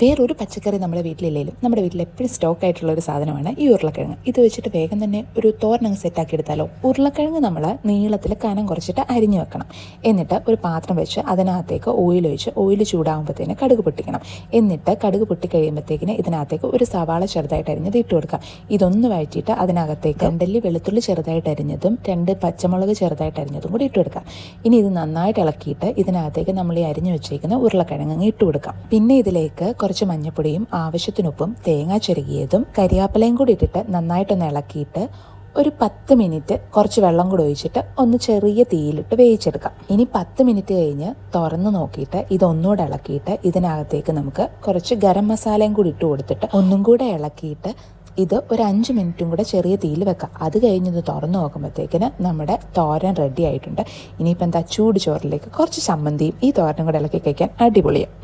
വേറൊരു പച്ചക്കറി നമ്മുടെ വീട്ടിലില്ലെങ്കിലും നമ്മുടെ വീട്ടിൽ എപ്പോഴും സ്റ്റോക്ക് ആയിട്ടുള്ള ഒരു സാധനമാണ് ഈ ഉരുളക്കിഴങ്ങ്. ഇത് വെച്ചിട്ട് വേഗം തന്നെ ഒരു തോരനങ്ങ് സെറ്റാക്കി എടുത്താലോ. ഉരുളക്കിഴങ്ങ് നമ്മൾ നീളത്തിൽ കനം കുറച്ചിട്ട് അരിഞ്ഞു വെക്കണം. എന്നിട്ട് ഒരു പാത്രം വെച്ച് അതിനകത്തേക്ക് ഓയിൽ ഒഴിച്ച് ഓയിൽ ചൂടാകുമ്പോഴത്തേന് കടുക് പൊട്ടിക്കണം. എന്നിട്ട് കടുക് പൊട്ടി കഴിയുമ്പോഴത്തേക്കിന് ഇതിനകത്തേക്ക് ഒരു സവാള ചെറുതായിട്ട് അരിഞ്ഞത് ഇട്ട് കൊടുക്കാം. ഇതൊന്ന് വഴറ്റിയിട്ട് അതിനകത്തേക്ക് 2 വെളുത്തുള്ളി ചെറുതായിട്ട് അരിഞ്ഞതും 2 പച്ചമുളക് ചെറുതായിട്ട് അരിഞ്ഞതും കൂടി ഇട്ട് കൊടുക്കാം. ഇനി ഇത് നന്നായിട്ട് ഇളക്കിയിട്ട് ഇതിനകത്തേക്ക് നമ്മൾ ഈ അരിഞ്ഞു വെച്ചേക്കുന്ന ഉരുളക്കിഴങ്ങ് ഇട്ട് കൊടുക്കാം. പിന്നെ ഇതിലേക്ക് കുറച്ച് മഞ്ഞപ്പൊടിയും ആവശ്യത്തിനൊപ്പം തേങ്ങ ചിരകിയതും കരിയാപ്പിലയും കൂടി ഇട്ടിട്ട് നന്നായിട്ടൊന്ന് ഇളക്കിയിട്ട് ഒരു 10 മിനിറ്റ് കുറച്ച് വെള്ളം കൂടി ഒഴിച്ചിട്ട് ഒന്ന് ചെറിയ തീയിലിട്ട് വേവിച്ചെടുക്കാം. ഇനി 10 മിനിറ്റ് കഴിഞ്ഞ് തുറന്ന് നോക്കിയിട്ട് ഇതൊന്നുകൂടെ ഇളക്കിയിട്ട് ഇതിനകത്തേക്ക് നമുക്ക് കുറച്ച് ഗരം മസാലയും കൂടി ഇട്ട് കൊടുത്തിട്ട് ഒന്നും കൂടെ ഇളക്കിയിട്ട് ഇത് ഒരു 5 മിനിറ്റും കൂടെ ചെറിയ തീയിൽ വെക്കാം. അത് കഴിഞ്ഞത് തുറന്ന് നോക്കുമ്പോഴത്തേക്കിന് നമ്മുടെ തോരൻ റെഡി ആയിട്ടുണ്ട്. ഇനിയിപ്പോൾ എന്താ, ചൂട് ചോറിലേക്ക് കുറച്ച് ചമ്മന്തിയും ഈ തോരനും കൂടെ ഇളക്കി കഴിക്കാൻ അടിപൊളിയാണ്.